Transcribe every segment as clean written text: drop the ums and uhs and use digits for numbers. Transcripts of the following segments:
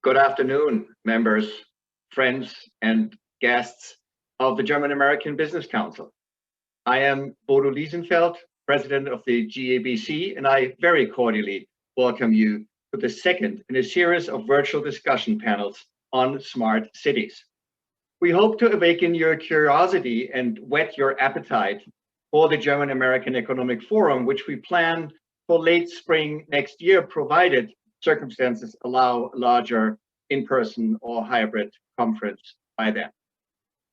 Good afternoon, members, friends, and guests of the German American Business Council. I am Bodo Liesenfeld, President of the GABC, and I very cordially welcome you to the second in a series of virtual discussion panels on smart cities. We hope to awaken your curiosity and whet your appetite for the German American Economic Forum, which we plan for late spring next year, provided circumstances allow a larger in-person or hybrid conference by then.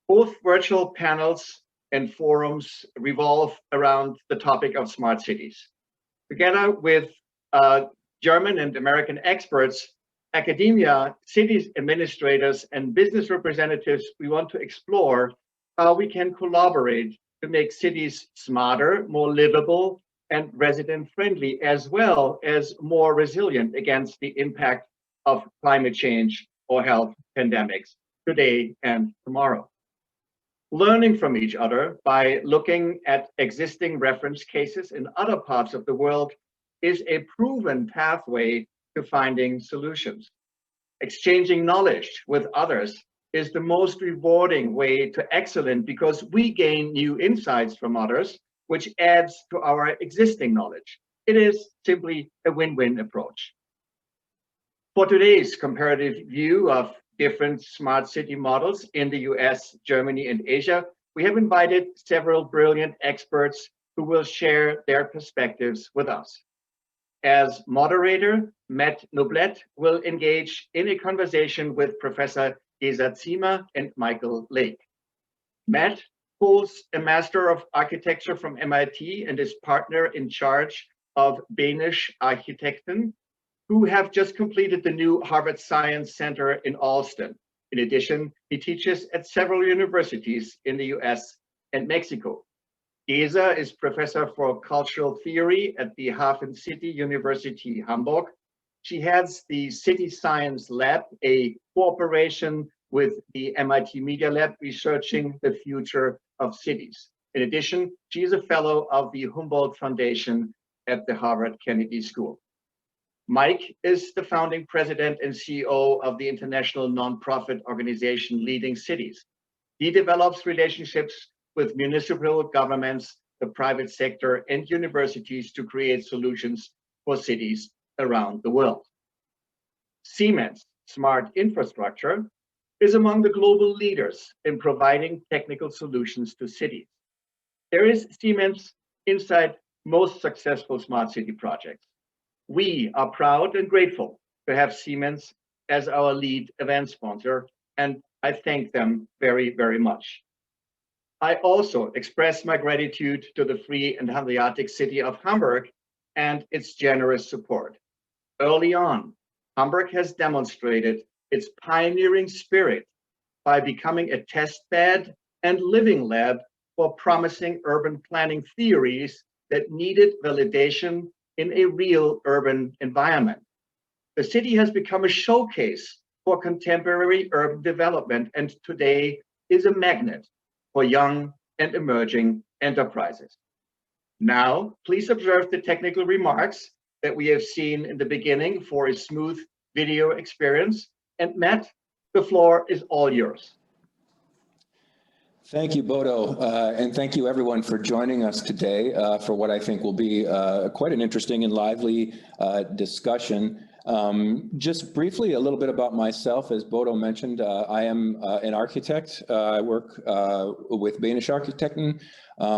Both virtual panels and forums revolve around the topic of smart cities. Together with German and American experts, academia, cities administrators, and business representatives, we want to explore how we can collaborate to make cities smarter, more livable, and resident-friendly, as well as more resilient against the impact of climate change or health pandemics today and tomorrow. Learning from each other by looking at existing reference cases in other parts of the world is a proven pathway to finding solutions. Exchanging knowledge with others is the most rewarding way to excellence because we gain new insights from others, which adds to our existing knowledge. It is simply a win-win approach. For today's comparative view of different smart city models in the US, Germany, and Asia, we have invited several brilliant experts who will share their perspectives with us. As moderator, Matt Noblet will engage in a conversation with Professor Gesa Ziemer and Michael Lake. Matt holds a Master of Architecture from MIT and is partner in charge of Benisch Architekten, who have just completed the new Harvard Science Center in Allston. In addition, he teaches at several universities in the US and Mexico. Gesa is professor for cultural theory at the HafenCity University, Hamburg. She heads the City Science Lab, a cooperation with the MIT Media Lab researching the future of cities. In addition, she is a fellow of the Humboldt Foundation at the Harvard Kennedy School. Mike is the founding president and CEO of the international nonprofit organization Leading Cities. He develops relationships with municipal governments, the private sector, and universities to create solutions for cities around the world. Siemens Smart Infrastructure is among the global leaders in providing technical solutions to cities. There is Siemens inside most successful smart city projects. We are proud and grateful to have Siemens as our lead event sponsor, and I thank them very, very much. I also express my gratitude to the free and Hanseatic city of Hamburg and its generous support. Early on, Hamburg has demonstrated its pioneering spirit by becoming a test bed and living lab for promising urban planning theories that needed validation in a real urban environment. The city has become a showcase for contemporary urban development and today is a magnet for young and emerging enterprises. Now, please observe the technical remarks that we have seen in the beginning for a smooth video experience. And Matt, the floor is all yours. Thank you, Bodo, and thank you everyone for joining us today for what I think will be quite an interesting and lively discussion. Just briefly, a little bit about myself. As Bodo mentioned, I am an architect. I work with Benisch Architekten.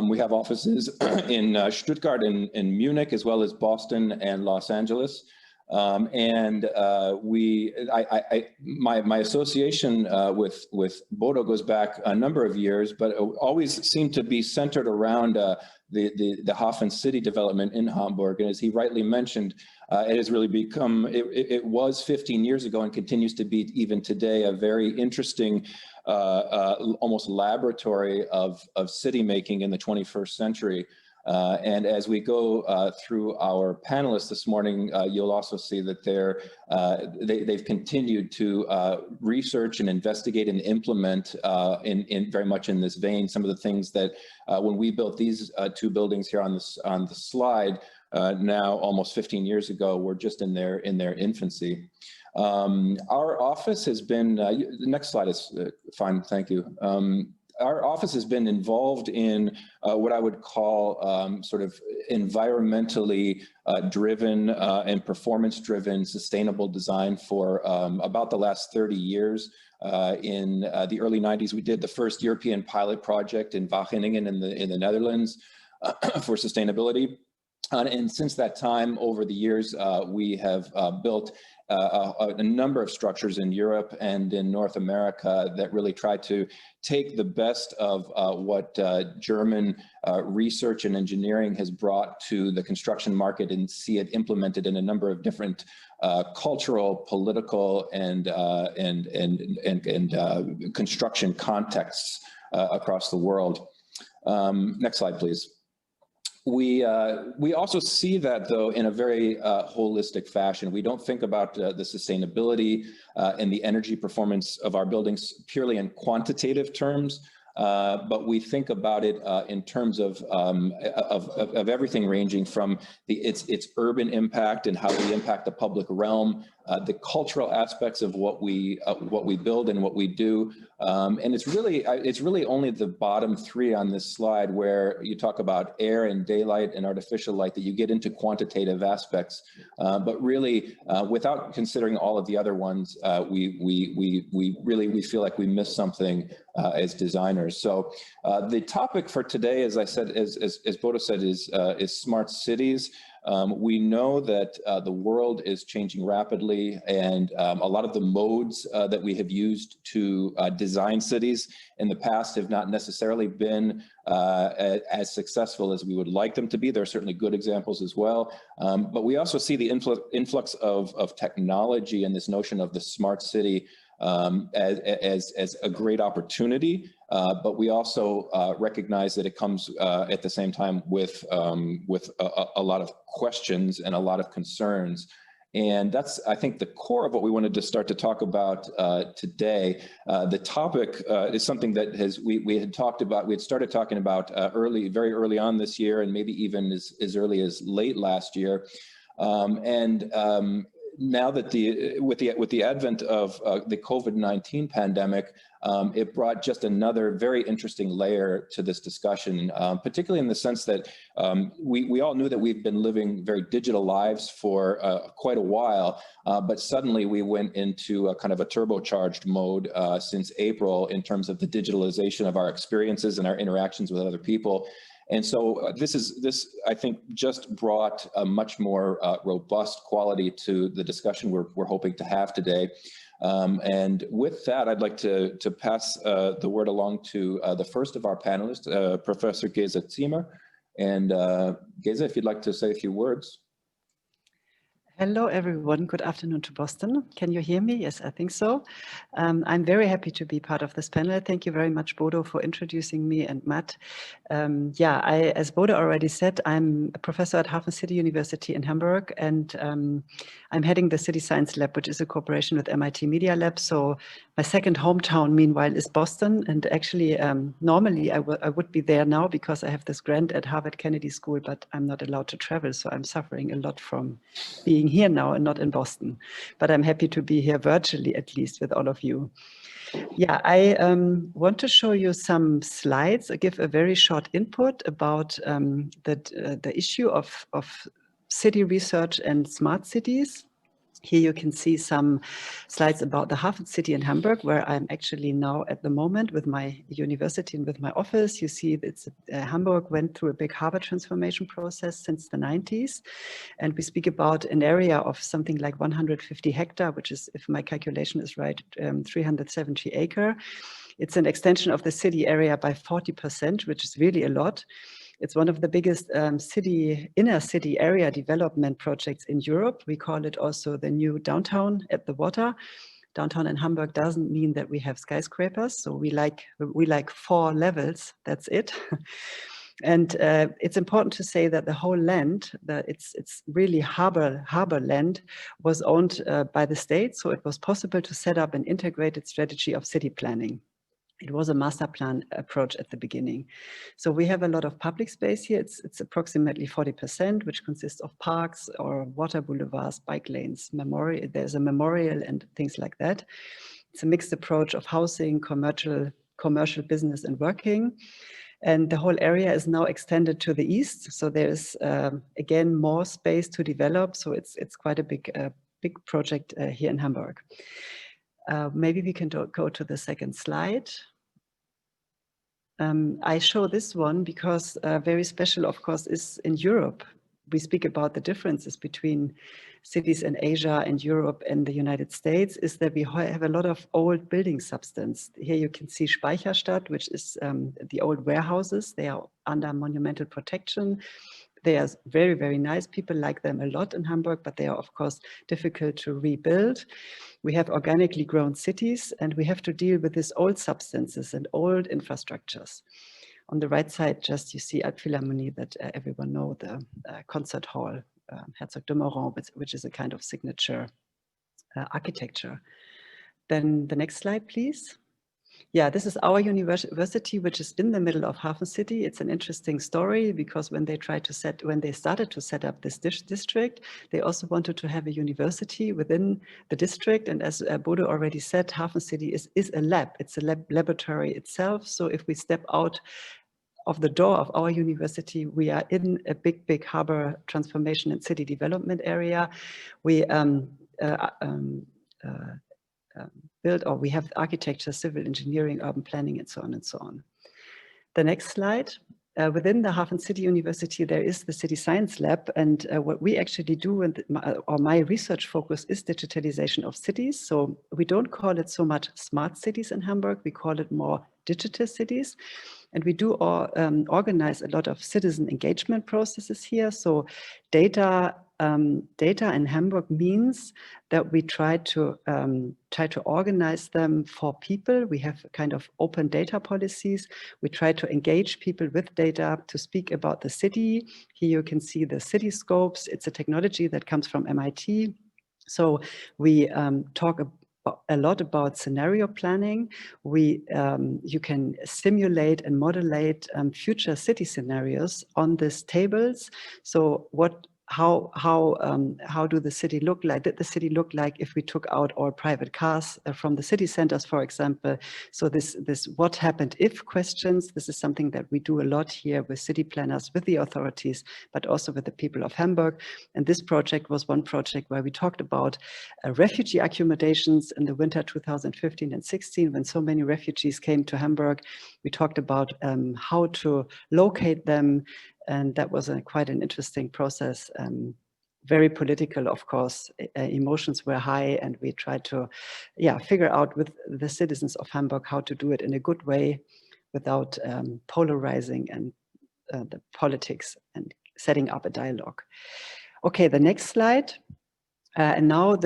We have offices in Stuttgart and Munich, as well as Boston and Los Angeles. My association with Bodo goes back a number of years, but always seemed to be centered around the HafenCity development in Hamburg. And as he rightly mentioned, it has really become, it was 15 years ago and continues to be even today a very interesting, almost laboratory of city making in the 21st century. And as we go through our panelists this morning, you'll also see that they've continued to research and investigate and implement in very much in this vein some of the things that when we built these two buildings here on the slide now almost 15 years ago were just in their infancy. Our office has been, the next slide is fine, thank you. Our office has been involved in what I would call sort of environmentally driven and performance-driven sustainable design for about the last 30 years. In the early 90s, we did the first European pilot project in Wageningen in the Netherlands for sustainability. And since that time, over the years, we have built a number of structures in Europe and in North America that really try to take the best of what German research and engineering has brought to the construction market and see it implemented in a number of different cultural, political, and construction contexts across the world. Next slide, please. We also see that, though, in a very holistic fashion. We don't think about the sustainability and the energy performance of our buildings purely in quantitative terms, but we think about it in terms of everything ranging from its urban impact and how we impact the public realm, the cultural aspects of what we build and what we do, and it's really only the bottom three on this slide where you talk about air and daylight and artificial light that you get into quantitative aspects, but really without considering all of the other ones, we feel like we missed something as designers. So the topic for today, as I said, as Bodo said, is smart cities. We know that the world is changing rapidly, and a lot of the modes that we have used to design cities in the past have not necessarily been as successful as we would like them to be. There are certainly good examples as well, but we also see the influx of technology and this notion of the smart city as a great opportunity, but we also recognize that it comes at the same time with a lot of questions and a lot of concerns. And that's, I think, the core of what we wanted to start to talk about today. The topic is something that we had started talking about very early on this year, and maybe even as early as late last year. Now that with the advent of the COVID-19 pandemic, it brought just another very interesting layer to this discussion, particularly in the sense that we all knew that we've been living very digital lives for quite a while, but suddenly we went into a kind of a turbocharged mode since April in terms of the digitalization of our experiences and our interactions with other people. And so this, I think, just brought a much more robust quality to the discussion we're hoping to have today. And with that, I'd like to pass the word along to the first of our panelists, Professor Geza Ziemer. And Geza, if you'd like to say a few words. Hello, everyone. Good afternoon to Boston. Can you hear me? Yes, I think so. I'm very happy to be part of this panel. Thank you very much, Bodo, for introducing me, and Matt. As Bodo already said, I'm a professor at HafenCity University in Hamburg, and I'm heading the City Science Lab, which is a cooperation with MIT Media Lab. So my second hometown, meanwhile, is Boston. And actually, normally I would be there now because I have this grant at Harvard Kennedy School, but I'm not allowed to travel. So I'm suffering a lot from being here now and not in Boston, but I'm happy to be here virtually, at least with all of you. Yeah, I want to show you some slides. I give a very short input about the issue of city research and smart cities. Here you can see some slides about the HafenCity in Hamburg, where I'm actually now at the moment with my university and with my office. You see that Hamburg went through a big harbor transformation process since the 90s. And we speak about an area of something like 150 hectares, which is, if my calculation is right, 370 acres. It's an extension of the city area by 40%, which is really a lot. It's one of the biggest inner city area development projects in Europe. We call it also the new downtown at the water. Downtown in Hamburg doesn't mean that we have skyscrapers. So we like 4 levels, that's it. And it's important to say that the whole land, it's really harbor land, was owned by the state. So it was possible to set up an integrated strategy of city planning. It was a master plan approach at the beginning. So we have a lot of public space here. It's approximately 40%, which consists of parks or water boulevards, bike lanes, memorial. There's a memorial and things like that. It's a mixed approach of housing, commercial business and working. And the whole area is now extended to the east. So there's, again, more space to develop. So it's quite a big project here in Hamburg. Maybe we can go to the second slide. I show this one because very special, of course, is in Europe. We speak about the differences between cities in Asia and Europe and the United States, is that we have a lot of old building substance. Here you can see Speicherstadt, which is the old warehouses. They are under monumental protection. They are very, very nice. People like them a lot in Hamburg, but they are, of course, difficult to rebuild. We have organically grown cities, and we have to deal with these old substances and old infrastructures. On the right side, just you see Elbphilharmonie, that everyone know, the concert hall, Herzog de Meuron, which is a kind of signature architecture. Then the next slide, please. Yeah, this is our university, which is in the middle of HafenCity. It's an interesting story because when they started to set up this district, they also wanted to have a university within the district. And as Bodo already said, HafenCity is a lab. It's a laboratory itself. So if we step out of the door of our university, we are in a big harbor transformation and city development area. We we have architecture, civil engineering, urban planning, and so on and so on. The next slide. Within the HafenCity University, there is the City Science Lab, and what we actually do, or my research focus, is digitalization of cities. So we don't call it so much smart cities in Hamburg, we call it more digital cities. And we do organize a lot of citizen engagement processes here. So data in Hamburg means that we try to organize them for people. We have kind of open data policies. We try to engage people with data to speak about the city. Here you can see the city scopes. It's a technology that comes from MIT. So we talk a lot about scenario planning. You can simulate and modulate future city scenarios on these tables. So how do the city look like? Did the city look like if we took out all private cars from the city centers, for example? So this what happened if questions, this is something that we do a lot here with city planners, with the authorities, but also with the people of Hamburg. And this project was one project where we talked about refugee accommodations in the winter 2015 and 16, when so many refugees came to Hamburg. We talked about how to locate them. And that was quite an interesting process, very political, of course. Emotions were high, and we tried to figure out with the citizens of Hamburg how to do it in a good way without polarizing and the politics, and setting up a dialogue. Okay, the next slide. And now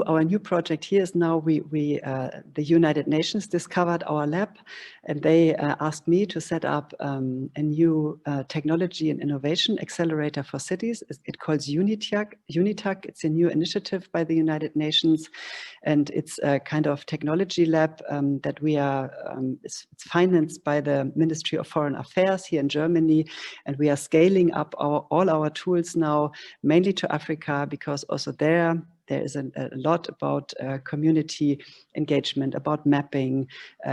our new project here is now the United Nations discovered our lab, and they asked me to set up a new technology and innovation accelerator for cities. It calls UNITAC. It's a new initiative by the United Nations, and it's a kind of technology lab that it's financed by the Ministry of Foreign Affairs here in Germany, and we are scaling up all our tools now, mainly to Africa, because also there is a lot about community engagement, about mapping.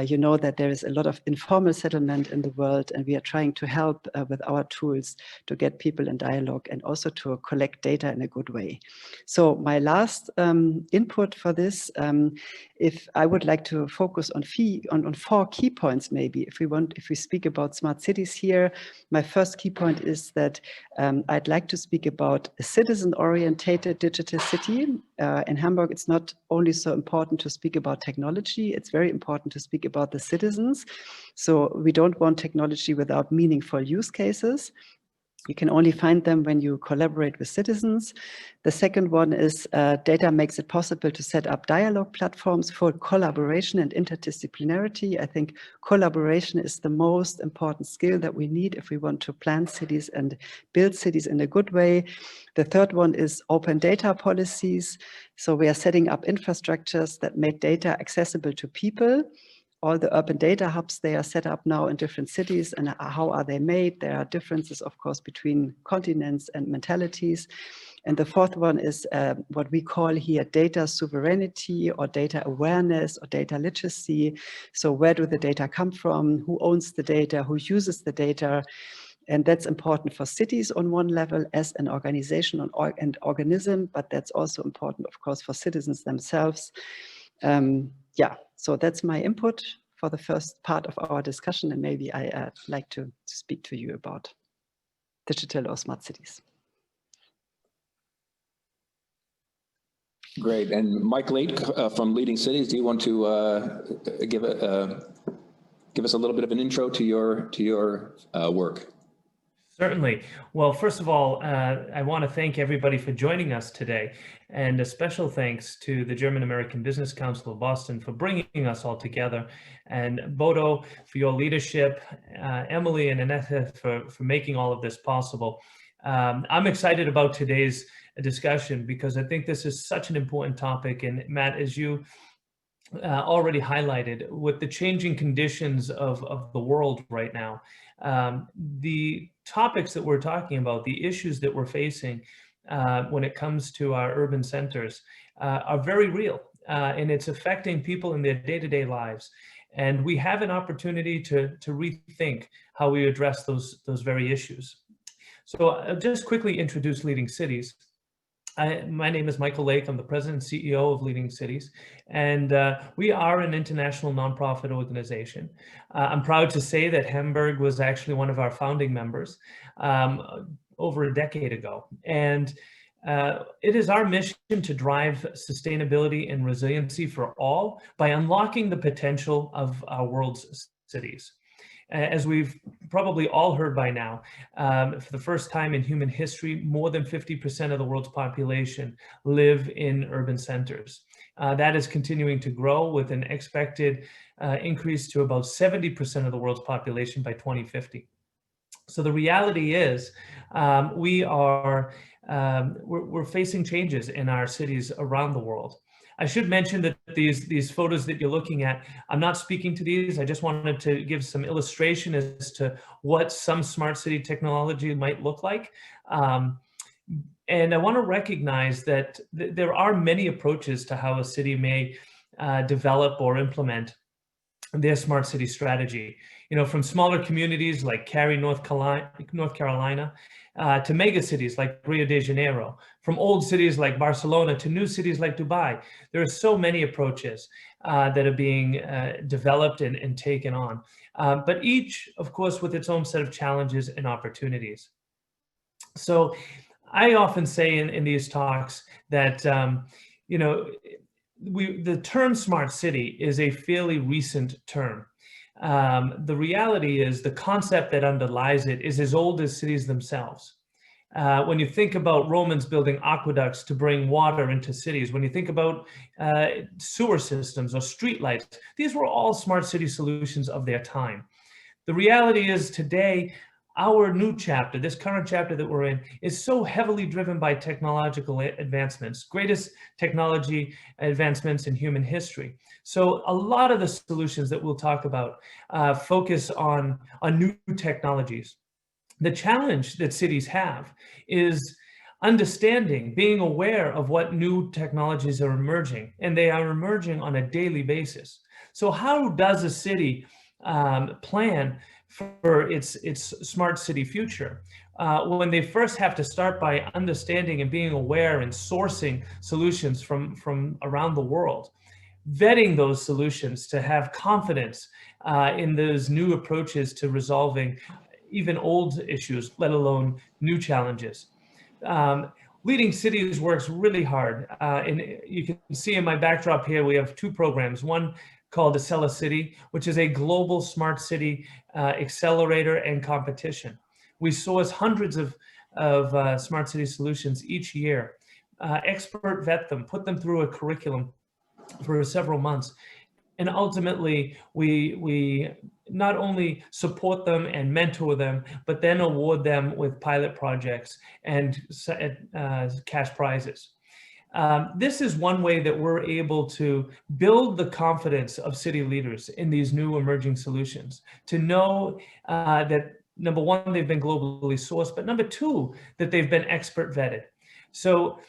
You know that there is a lot of informal settlement in the world, and we are trying to help with our tools to get people in dialogue and also to collect data in a good way. So my last input for this, if I would like to focus on 4 key points, maybe, if we speak about smart cities here, my first key point is that I'd like to speak about a citizen-orientated digital city. In Hamburg, it's not only so important to speak about technology, it's very important to speak about the citizens. So we don't want technology without meaningful use cases. You can only find them when you collaborate with citizens. The second one is data makes it possible to set up dialogue platforms for collaboration and interdisciplinarity. I think collaboration is the most important skill that we need if we want to plan cities and build cities in a good way. The third one is open data policies. So we are setting up infrastructures that make data accessible to people. all the urban data hubs, they are set up now in different cities, and how are they made? There are differences, of course, between continents and mentalities. And the fourth one is what we call here data sovereignty or data awareness or data literacy. So where do the data come from? Who owns the data? Who uses the data? And that's important for cities on one level as an organization and organism, but that's also important, of course, for citizens themselves. Yeah, so that's my input for the first part of our discussion, and maybe I'd like to speak to you about digital or smart cities. Great. And Mike Lake from Leading Cities, do you want to give us a little bit of an intro to your work? Certainly. Well, first of all, I want to thank everybody for joining us today, and a special thanks to the German American Business Council of Boston for bringing us all together, and Bodo for your leadership, Emily and Annette for making all of this possible. I'm excited about today's discussion because I think this is such an important topic, and Matt, as you already highlighted, with the changing conditions of the world right now, the topics that we're talking about, the issues that we're facing when it comes to our urban centers are very real, and it's affecting people in their day-to-day lives. And we have an opportunity to rethink how we address those very issues. So I'll just quickly introduce Leading Cities. My name is Michael Lake. I'm the president and CEO of Leading Cities, and we are an international nonprofit organization. I'm proud to say that Hamburg was actually one of our founding members over a decade ago, and it is our mission to drive sustainability and resiliency for all by unlocking the potential of our world's cities. As we've probably all heard by now, for the first time in human history, more than 50% of the world's population live in urban centers. That is continuing to grow with an expected increase to about 70% of the world's population by 2050. So the reality is we're facing changes in our cities around the world. I should mention that these photos that you're looking at, I'm not speaking to these. I just wanted to give some illustration as to what some smart city technology might look like. And I want to recognize that there are many approaches to how a city may develop or implement their smart city strategy. You know, from smaller communities like Cary, North Carolina, to mega cities like Rio de Janeiro, from old cities like Barcelona to new cities like Dubai. There are so many approaches that are being developed and taken on, but each, of course, with its own set of challenges and opportunities. So I often say in these talks that, you know, the term smart city is a fairly recent term. The reality is the concept that underlies it is as old as cities themselves. When you think about Romans building aqueducts to bring water into cities, when you think about sewer systems or streetlights, these were all smart city solutions of their time. The reality is today, our new chapter, this current chapter that we're in, is so heavily driven by technological advancements, greatest technology advancements in human history. So a lot of the solutions that we'll talk about focus on new technologies. The challenge that cities have is understanding, being aware of what new technologies are emerging, and they are emerging on a daily basis. So how does a city plan for its smart city future when they first have to start by understanding and being aware and sourcing solutions from around the world, vetting those solutions to have confidence in those new approaches to resolving even old issues, let alone new challenges. Leading Cities works really hard, and you can see in my backdrop here we have two programs. One called Accelerator, which is a global smart city accelerator and competition. We source hundreds of smart city solutions each year, expert vet them, put them through a curriculum for several months. And ultimately, we not only support them and mentor them, but then award them with pilot projects and cash prizes. This is one way that we're able to build the confidence of city leaders in these new emerging solutions, to know that number one, they've been globally sourced, but number two, that they've been expert vetted. So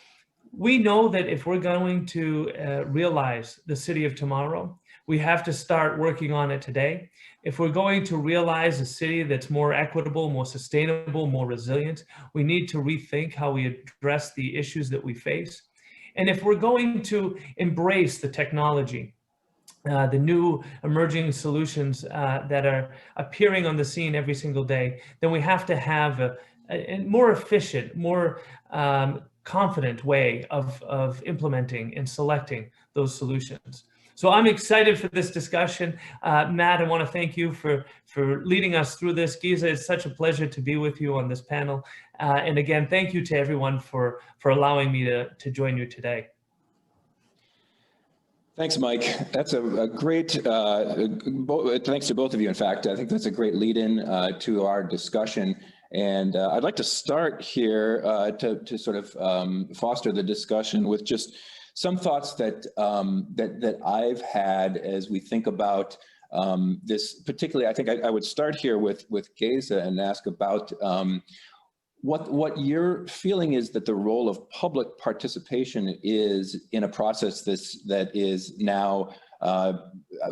we know that if we're going to realize the city of tomorrow, we have to start working on it today. If we're going to realize a city that's more equitable, more sustainable, more resilient, we need to rethink how we address the issues that we face. And if we're going to embrace the technology, the new emerging solutions that are appearing on the scene every single day, then we have to have a more efficient, more confident way of implementing and selecting those solutions. So I'm excited for this discussion. Matt, I want to thank you for leading us through this. Giza, it's such a pleasure to be with you on this panel. And again, thank you to everyone for allowing me to join you today. Thanks, Mike. That's a great, thanks to both of you, in fact. I think that's a great lead-in to our discussion. And I'd like to start here to sort of foster the discussion with just some thoughts that I've had as we think about this. Particularly, I think I would start here with Giza and ask about what your feeling is that the role of public participation is in a process that is now,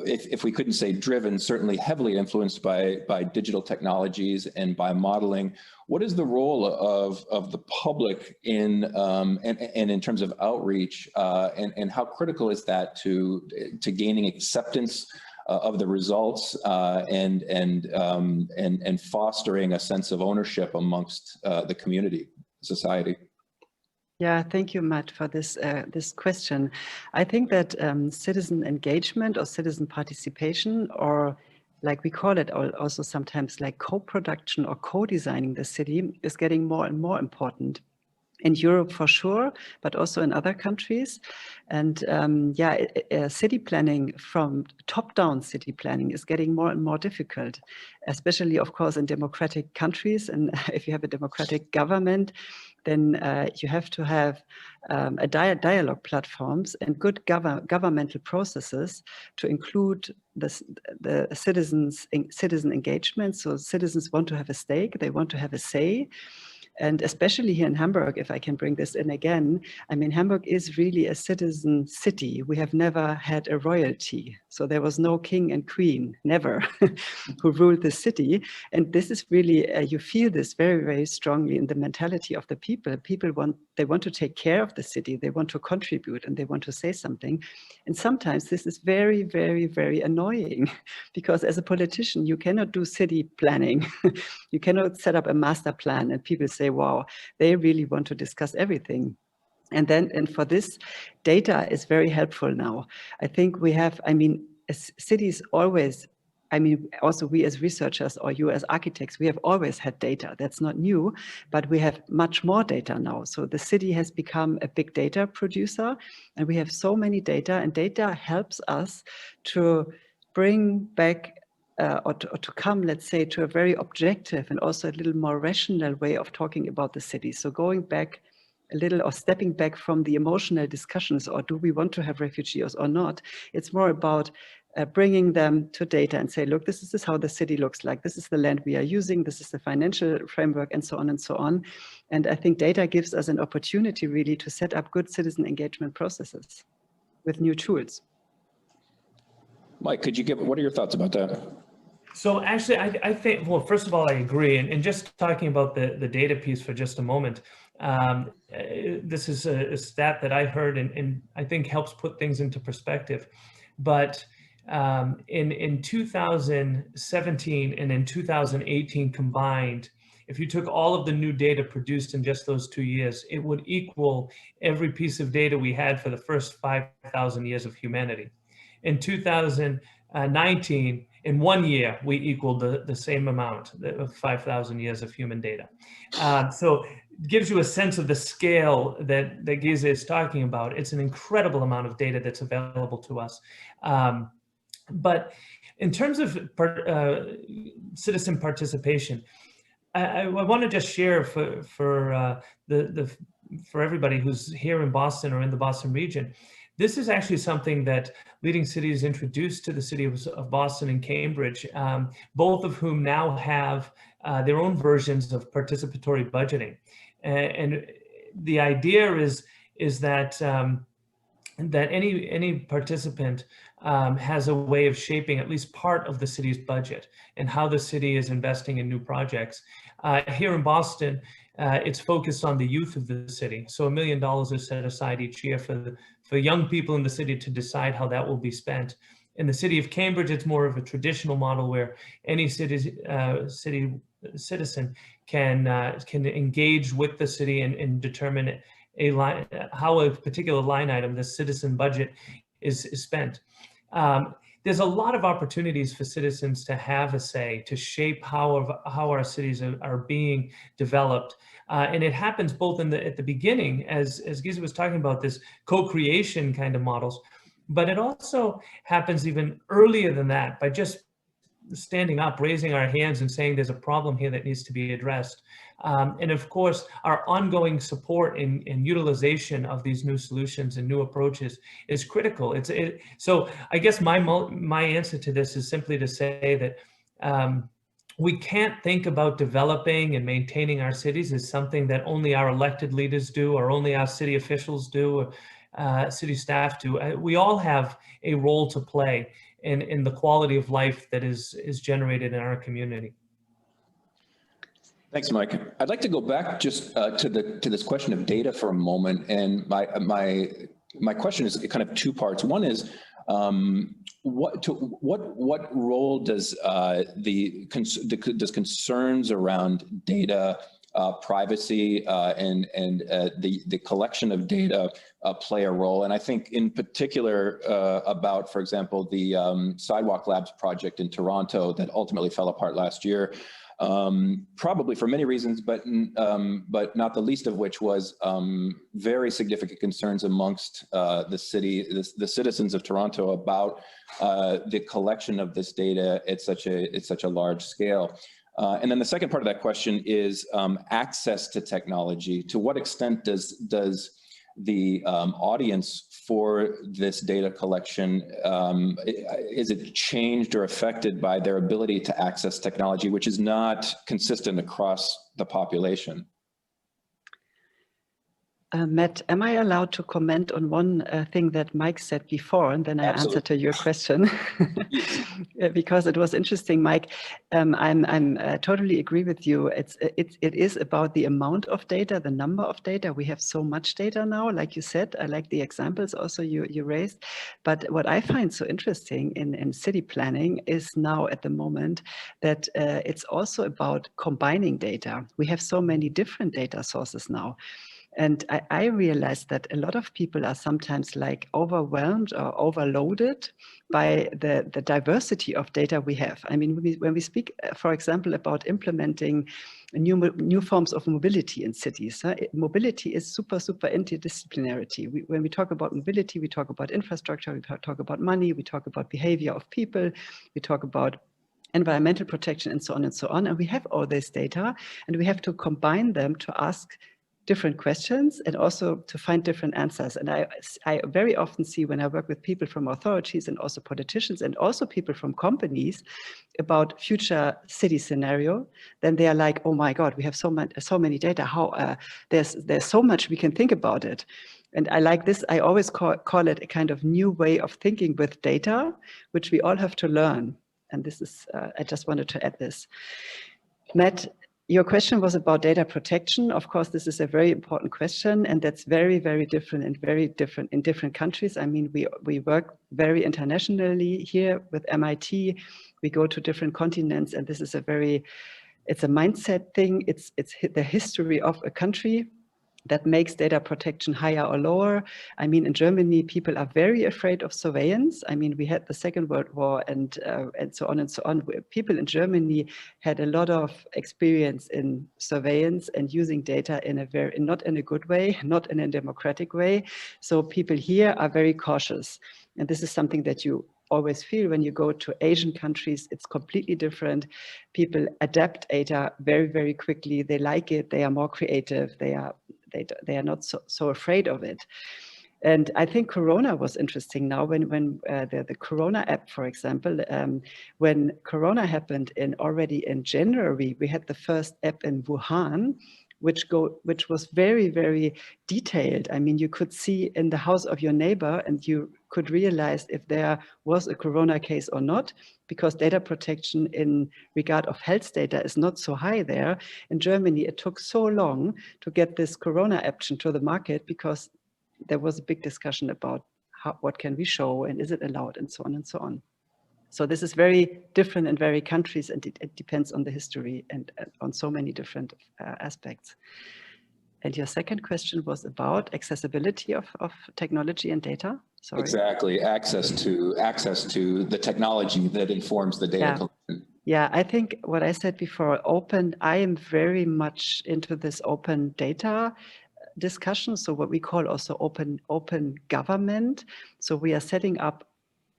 if we couldn't say driven, certainly heavily influenced by digital technologies and by modeling. What is the role of the public in and in terms of outreach, and how critical is that to gaining acceptance of the results and fostering a sense of ownership amongst the community, society? Yeah, thank you, Matt, for this question. I think that citizen engagement or citizen participation, or like we call it also sometimes like co-production or co-designing the city, is getting more and more important. In Europe for sure, but also in other countries. And city planning, from top-down city planning, is getting more and more difficult, especially, of course, in democratic countries. And if you have a democratic government, then you have to have dialogue platforms and good governmental processes to include the citizen engagement. So citizens want to have a stake, they want to have a say. And especially here in Hamburg, if I can bring this in again, I mean, Hamburg is really a citizen city. We have never had a royalty. So there was no king and queen, never, who ruled the city. And this is really, you feel this very, very strongly in the mentality of the people. People they want to take care of the city. They want to contribute and they want to say something. And sometimes this is very, very, very annoying because as a politician, you cannot do city planning. You cannot set up a master plan and people say, wow, they really want to discuss everything. And for this, data is very helpful now. I think we have, I mean, as cities always, I mean, also we as researchers or you as architects, we have always had data. That's not new, but we have much more data now. So the city has become a big data producer and we have so many data, and data helps us to bring back or to come, let's say, to a very objective and also a little more rational way of talking about the city. So going back a little, or stepping back from the emotional discussions, or do we want to have refugees or not? It's more about bringing them to data and say, look, this is how the city looks like. This is the land we are using. This is the financial framework, and so on and so on. And I think data gives us an opportunity really to set up good citizen engagement processes with new tools. Mike, what are your thoughts about that? So actually, I think, well, first of all, I agree. And just talking about the data piece for just a moment, this is a stat that I heard and I think helps put things into perspective. But in 2017 and in 2018 combined, if you took all of the new data produced in just those 2 years, it would equal every piece of data we had for the first 5,000 years of humanity. In 2019, in 1 year, we equaled the same amount of 5,000 years of human data. So it gives you a sense of the scale that Giza is talking about. It's an incredible amount of data that's available to us. But in terms of citizen participation, I want to just share for the for everybody who's here in Boston or in the Boston region, this is actually something that leading cities introduced to the city of Boston and Cambridge, both of whom now have their own versions of participatory budgeting. And the idea is that that any participant has a way of shaping at least part of the city's budget and how the city is investing in new projects. Here in Boston, it's focused on the youth of the city. So $1 million is set aside each year for young people in the city to decide how that will be spent. In the city of Cambridge, it's more of a traditional model where any city citizen can engage with the city and determine how a particular line item, the citizen budget, is spent. There's a lot of opportunities for citizens to have a say, to shape how our cities are being developed. And it happens both at the beginning, as Giza was talking about, this co-creation kind of models, but it also happens even earlier than that by just standing up, raising our hands and saying there's a problem here that needs to be addressed. And of course, our ongoing support in utilization of these new solutions and new approaches is critical. So I guess my answer to this is simply to say that we can't think about developing and maintaining our cities as something that only our elected leaders do or only our city officials do or city staff do. We all have a role to play in the quality of life that is generated in our community. Thanks, Mike. I'd like to go back just to this question of data for a moment, and my question is kind of two parts. One is what role does concerns around data privacy and the collection of data play a role? And I think in particular about, for example, the Sidewalk Labs project in Toronto that ultimately fell apart last year, probably for many reasons, but not the least of which was very significant concerns amongst the citizens of Toronto about the collection of this data at such a large scale. And then the second part of that question is access to technology. To what extent does the audience for this data collection, is it changed or affected by their ability to access technology, which is not consistent across the population? Matt, am I allowed to comment on one thing that Mike said before, and then I answer to your question? Because it was interesting, Mike. I totally agree with you. It is about the amount of data, the number of data. We have so much data now, like you said. I like the examples also you raised. But what I find so interesting in city planning is now at the moment that it's also about combining data. We have so many different data sources now. And I realized that a lot of people are sometimes like overwhelmed or overloaded by the diversity of data we have. I mean, when we speak, for example, about implementing new forms of mobility in cities, mobility is super interdisciplinarity. When we talk about mobility, we talk about infrastructure, we talk about money, we talk about behavior of people, we talk about environmental protection and so on and so on. And we have all this data and we have to combine them to ask different questions and also to find different answers. And I very often see when I work with people from authorities and also politicians and also people from companies about future city scenario, then they are like, oh my God, we have so many data. How there's so much we can think about it. And I like this. I always call it a kind of new way of thinking with data, which we all have to learn. And this is, I just wanted to add this. Matt, your question was about data protection. Of course, this is a very important question, and that's very, very different in different countries. I mean, we work very internationally here with MIT. We go to different continents, and this is it's a mindset thing. It's the history of a country that makes data protection higher or lower. I mean, in Germany, people are very afraid of surveillance. I mean, we had the Second World War and so on and so on. People in Germany had a lot of experience in surveillance and using data in not in a good way, not in a democratic way. So people here are very cautious. And this is something that you always feel when you go to Asian countries. It's completely different. People adapt data very, very quickly. They like it. They are more creative. They are they are not so afraid of it. And I think Corona was interesting now when the Corona app, for example, when Corona happened already in January, we had the first app in Wuhan, which was very, very detailed. I mean, you could see in the house of your neighbor and you could realize if there was a Corona case or not, because data protection in regard of health data is not so high there. In Germany, it took so long to get this Corona option to the market because there was a big discussion about what can we show and is it allowed and so on and so on. So this is very different in various countries, and it depends on the history and on so many different aspects. And your second question was about accessibility of technology and data. Sorry. Exactly, access to the technology that informs the data collection. Yeah, I think what I said before, I am very much into this open data discussion. So what we call also open government. So we are setting up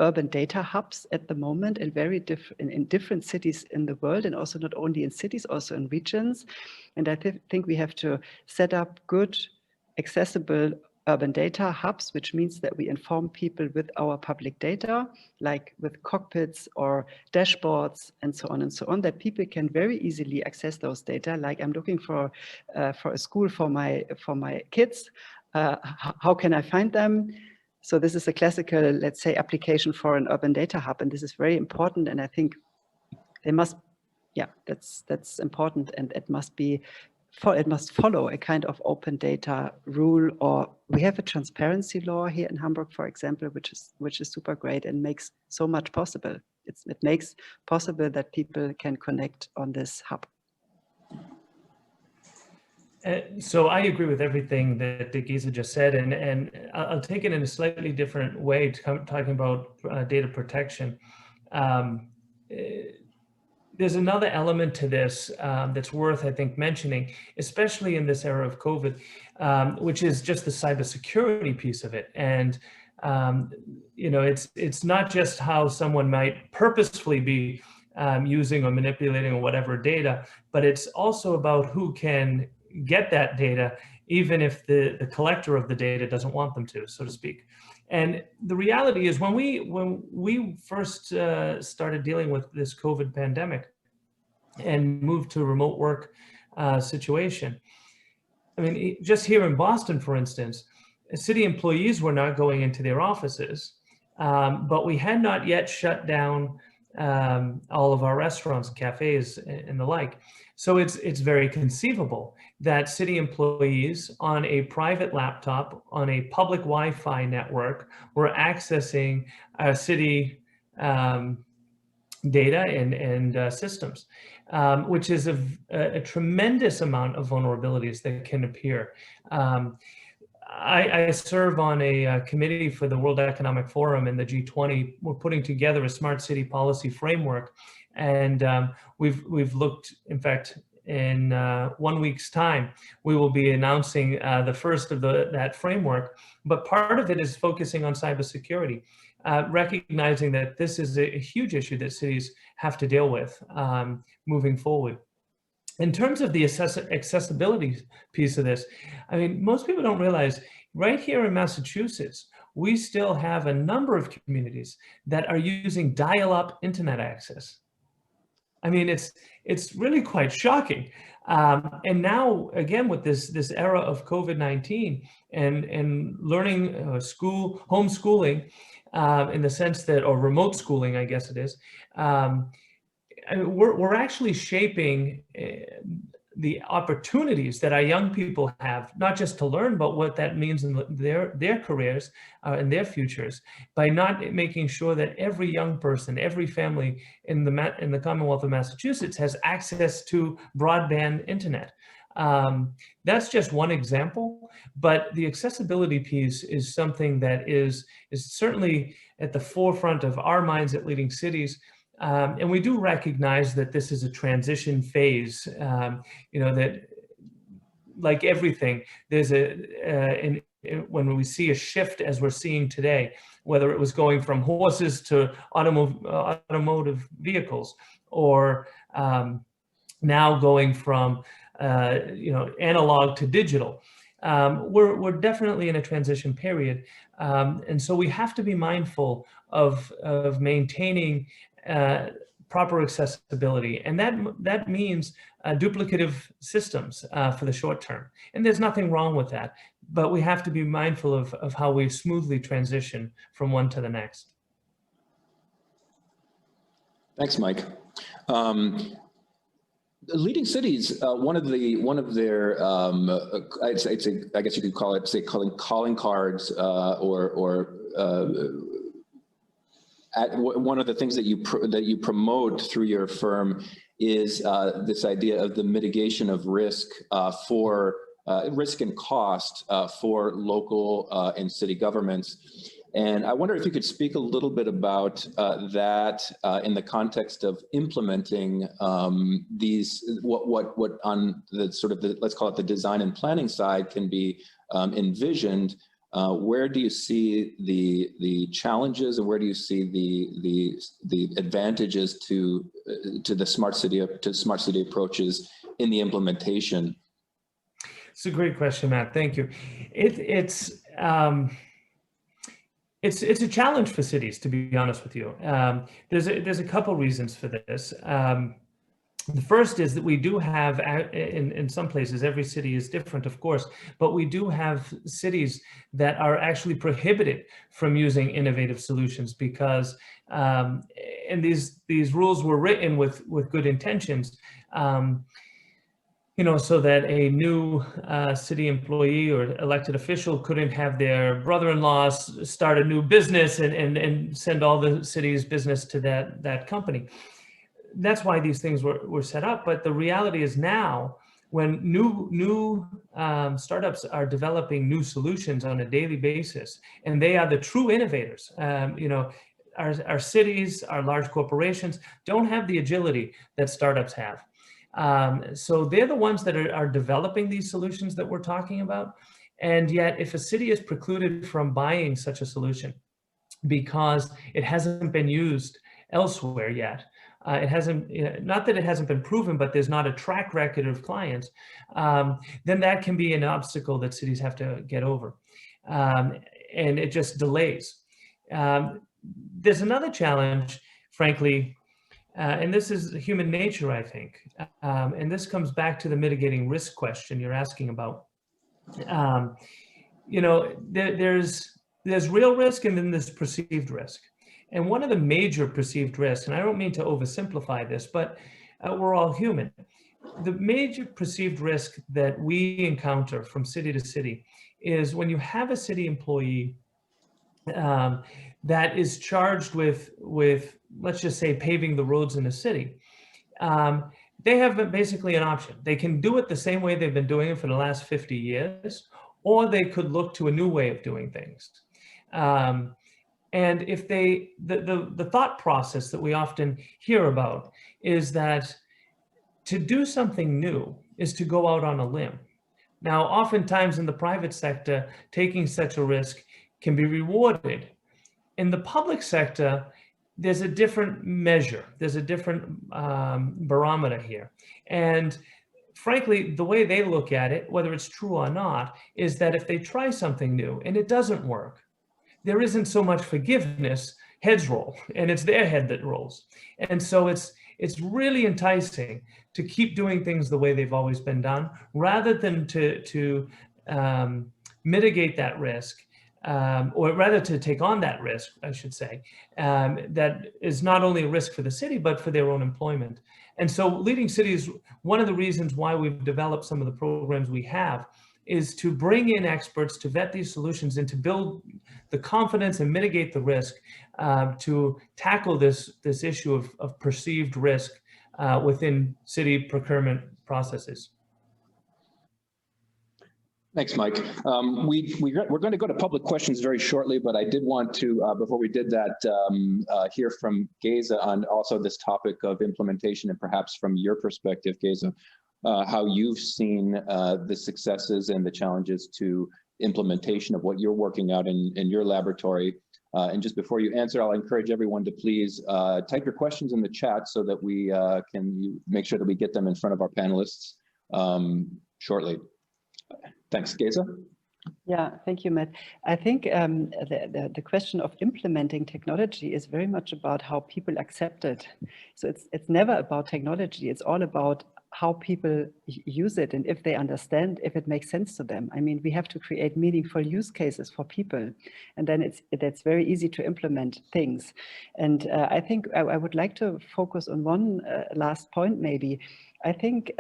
urban data hubs at the moment in different cities in the world, and also not only in cities, also in regions. And I think we have to set up good, accessible urban data hubs, which means that we inform people with our public data, like with cockpits or dashboards and so on, that people can very easily access those data. Like I'm looking for a school for my kids. How can I find them? So this is a classical, let's say, application for an urban data hub, and this is very important. And I think they must, that's important, and it must follow a kind of open data rule, or we have a transparency law here in Hamburg, for example, which is super great and makes so much possible. It makes possible that people can connect on this hub. So I agree with everything that Giza just said, and I'll take it in a slightly different way, talking about data protection. There's another element to this that's worth, I think, mentioning, especially in this era of COVID, which is just the cybersecurity piece of it. And it's not just how someone might purposefully be using or manipulating or whatever data, but it's also about who can get that data, even if the collector of the data doesn't want them to, so to speak. And the reality is when we first started dealing with this COVID pandemic and moved to a remote work situation, I mean, just here in Boston, for instance, city employees were not going into their offices, but we had not yet shut down all of our restaurants, cafes, and the like. So it's very conceivable that city employees on a private laptop on a public Wi-Fi network were accessing city data and systems, which is a tremendous amount of vulnerabilities that can appear. I serve on a committee for the World Economic Forum and the G20. We're putting together a smart city policy framework, and we've looked, in fact, in 1 week's time, we will be announcing the first of that framework. But part of it is focusing on cybersecurity, recognizing that this is a huge issue that cities have to deal with moving forward. In terms of the accessibility piece of this, I mean, most people don't realize right here in Massachusetts, we still have a number of communities that are using dial-up internet access. I mean, it's really quite shocking. And now, again, with this era of COVID-19 and learning homeschooling in the sense that, or remote schooling, I guess it is, we're actually shaping the opportunities that our young people have, not just to learn, but what that means in their careers and their futures, by not making sure that every young person, every family in the Commonwealth of Massachusetts has access to broadband internet. That's just one example, but the accessibility piece is something that is certainly at the forefront of our minds at Leading Cities. And we do recognize that this is a transition phase, that like everything, there's when we see a shift as we're seeing today, whether it was going from horses to automotive vehicles, or now going from analog to digital. we're definitely in a transition period. And so we have to be mindful of maintaining proper accessibility. And that means duplicative systems for the short term. And there's nothing wrong with that, but we have to be mindful of how we smoothly transition from one to the next. Thanks, Mike. Leading cities, one of their, I guess you could call it, say, calling cards, one of the things that you promote through your firm is this idea of the mitigation of risk for risk and cost for local and city governments. And I wonder if you could speak a little bit about that in the context of implementing these, what on the sort of, let's call it the design and planning side can be envisioned. Where do you see the challenges, and where do you see the advantages to the smart city approaches in the implementation? It's a great question, Matt. Thank you. It's a challenge for cities, to be honest with you. There's a couple reasons for this. The first is that we do have, in some places, every city is different, of course, but we do have cities that are actually prohibited from using innovative solutions because, and these rules were written with good intentions, so that a new city employee or elected official couldn't have their brother-in-law start a new business and send all the city's business to that company. That's why these things were set up. But the reality is now, when new startups are developing new solutions on a daily basis, and they are the true innovators, our cities, our large corporations don't have the agility that startups have. So they're the ones that are developing these solutions that we're talking about. And yet, if a city is precluded from buying such a solution because it hasn't been used elsewhere yet, it hasn't, not that it hasn't been proven, but there's not a track record of clients, then that can be an obstacle that cities have to get over. And it just delays. There's another challenge, frankly, and this is human nature, I think. And this comes back to the mitigating risk question you're asking about. There's real risk and then there's perceived risk. And one of the major perceived risks, and I don't mean to oversimplify this, but we're all human. The major perceived risk that we encounter from city to city is when you have a city employee that is charged with, let's just say, paving the roads in a city. They have basically an option. They can do it the same way they've been doing it for the last 50 years, or they could look to a new way of doing things. And if the thought process that we often hear about is that to do something new is to go out on a limb. Now, oftentimes in the private sector, taking such a risk can be rewarded. In the public sector, there's a different measure. There's a different barometer here. And frankly, the way they look at it, whether it's true or not, is that if they try something new and it doesn't work, there isn't so much forgiveness, heads roll, and it's their head that rolls. And so it's really enticing to keep doing things the way they've always been done, rather than to mitigate that risk, or rather to take on that risk, I should say, that is not only a risk for the city, but for their own employment. And so leading cities, one of the reasons why we've developed some of the programs we have is to bring in experts to vet these solutions and to build the confidence and mitigate the risk to tackle this issue of perceived risk within city procurement processes. Thanks, Mike. We're going to go to public questions very shortly, but I did want to, before we did that, hear from Geza on also this topic of implementation, and perhaps from your perspective, Geza, how you've seen the successes and the challenges to implementation of what you're working out in your laboratory. And just before you answer, I'll encourage everyone to please type your questions in the chat so that we can make sure that we get them in front of our panelists shortly. Thanks, Geza. Yeah, thank you, Matt. I think the question of implementing technology is very much about how people accept it. So it's never about technology. It's all about how people use it and if they understand, if it makes sense to them. I mean, we have to create meaningful use cases for people, and then it's very easy to implement things. And I think I would like to focus on one last point, maybe. I think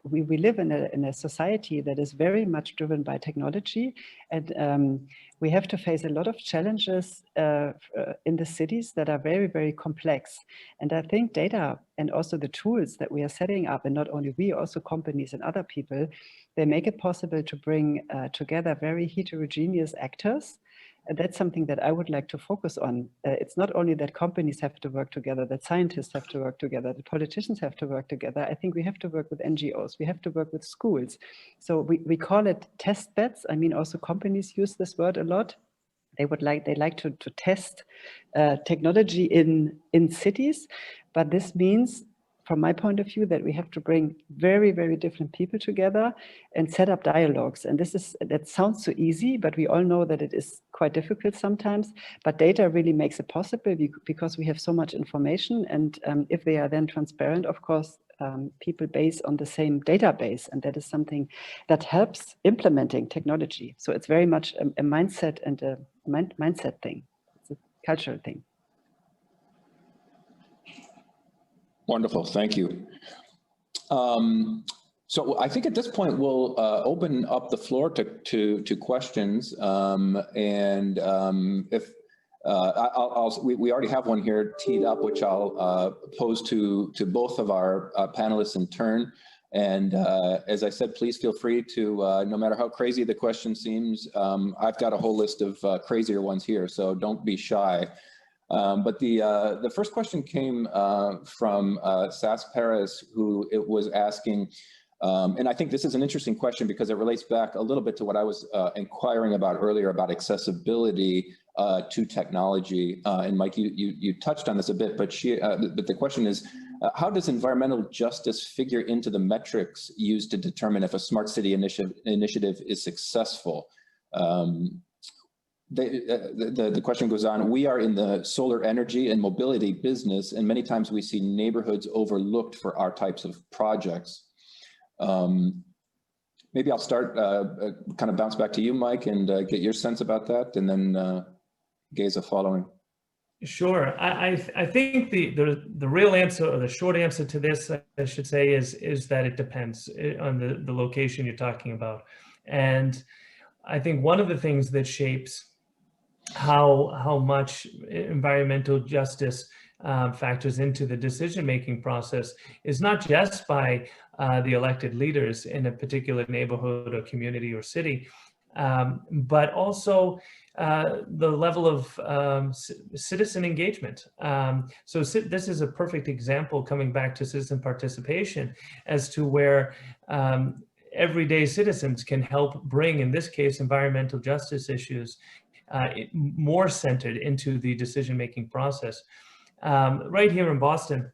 we live in a society that is very much driven by technology, and we have to face a lot of challenges in the cities that are very, very complex. And I think data and also the tools that we are setting up, and not only we, also companies and other people, they make it possible to bring together very heterogeneous actors. And that's something that I would like to focus on. It's not only that companies have to work together, that scientists have to work together, that politicians have to work together. I think we have to work with NGOs, we have to work with schools. So we call it test beds. I mean, also companies use this word a lot. They like to test technology in cities, but this means, from my point of view, that we have to bring very, very different people together and set up dialogues. And that sounds so easy, but we all know that it is quite difficult sometimes. But data really makes it possible because we have so much information. And if they are then transparent, of course, people base on the same database. And that is something that helps implementing technology. So it's very much a mindset and a mindset thing. It's a cultural thing. Wonderful, thank you. So I think at this point we'll open up the floor to questions, if we already have one here teed up, which I'll pose to both of our panelists in turn. And as I said, please feel free to, no matter how crazy the question seems, I've got a whole list of crazier ones here, so don't be shy. But the first question came from Sas Perez, who it was asking, and I think this is an interesting question because it relates back a little bit to what I was inquiring about earlier about accessibility to technology. And Mike, you touched on this a bit, but the question is, how does environmental justice figure into the metrics used to determine if a smart city initiative is successful? The question goes on, we are in the solar energy and mobility business, and many times we see neighborhoods overlooked for our types of projects. Maybe I'll start, kind of bounce back to you, Mike, and get your sense about that, and then Geza following. Sure. I think the real answer, or the short answer to this, I should say, is that it depends on the location you're talking about. And I think one of the things that shapes how much environmental justice factors into the decision-making process is not just by the elected leaders in a particular neighborhood or community or city, but also the level of citizen engagement. So this is a perfect example, coming back to citizen participation, as to where everyday citizens can help bring, in this case, environmental justice issues more centered into the decision-making process. Right here in Boston,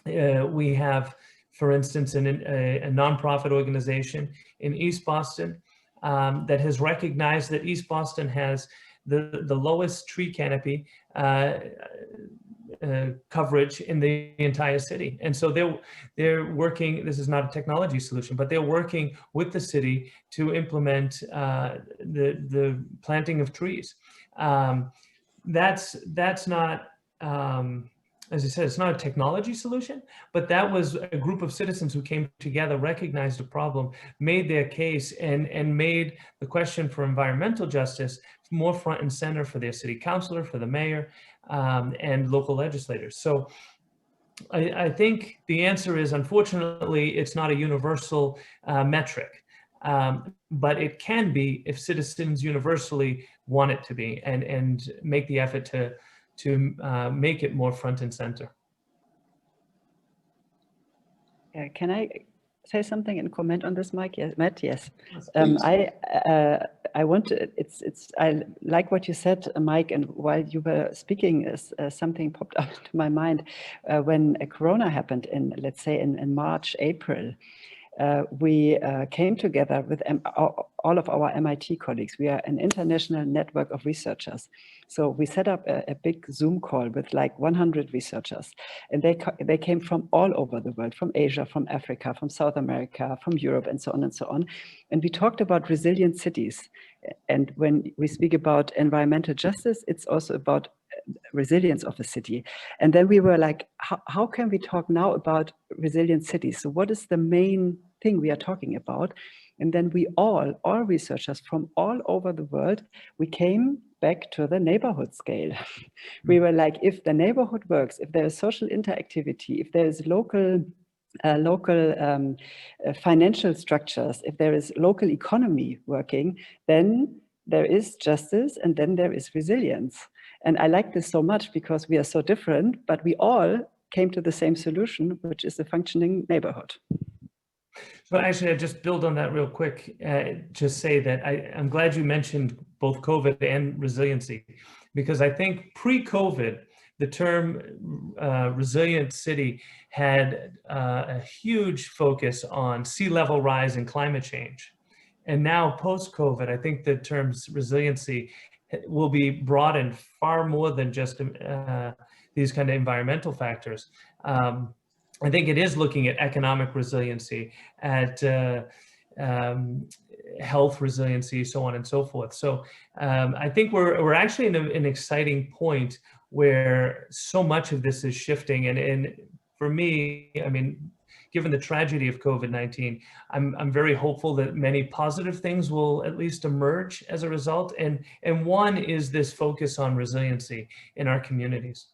we have, for instance, a nonprofit organization in East Boston that has recognized that East Boston has the lowest tree canopy coverage in the entire city. And so they're working, this is not a technology solution, but they're working with the city to implement the planting of trees. That's not, as I said, it's not a technology solution, but that was a group of citizens who came together, recognized a problem, made their case, and made the question for environmental justice more front and center for their city councilor, for the mayor, and local legislators. So I think the answer is, unfortunately, it's not a universal metric, but it can be if citizens universally want it to be, and make the effort to make it more front and center. Can I say something and comment on this, Mike? Yes, Matt, yes. I want to, I like what you said, Mike, and while you were speaking, something popped up into my mind when Corona happened in, let's say, in March, April. we came together with all of our MIT colleagues. We are an international network of researchers. So we set up a big Zoom call with like 100 researchers. And they came from all over the world, from Asia, from Africa, from South America, from Europe, and so on and so on. And we talked about resilient cities. And when we speak about environmental justice, it's also about resilience of a city. And then we were like, how can we talk now about resilient cities? So what is the main thing we are talking about? And then we all researchers from all over the world, we came back to the neighborhood scale. We were like, if the neighborhood works, if there is social interactivity, if there is local financial structures, if there is local economy working, then there is justice and then there is resilience. And I like this so much because we are so different, but we all came to the same solution, which is a functioning neighborhood. So actually, I just build on that real quick, just say that I'm glad you mentioned both COVID and resiliency, because I think pre-COVID, the term resilient city had a huge focus on sea level rise and climate change. And now post-COVID, I think the terms resiliency will be broadened far more than just these kind of environmental factors. I think it is looking at economic resiliency, at health resiliency, so on and so forth. So I think we're actually in an exciting point where so much of this is shifting. And for me, I mean, given the tragedy of COVID-19, I'm very hopeful that many positive things will at least emerge as a result. And one is this focus on resiliency in our communities.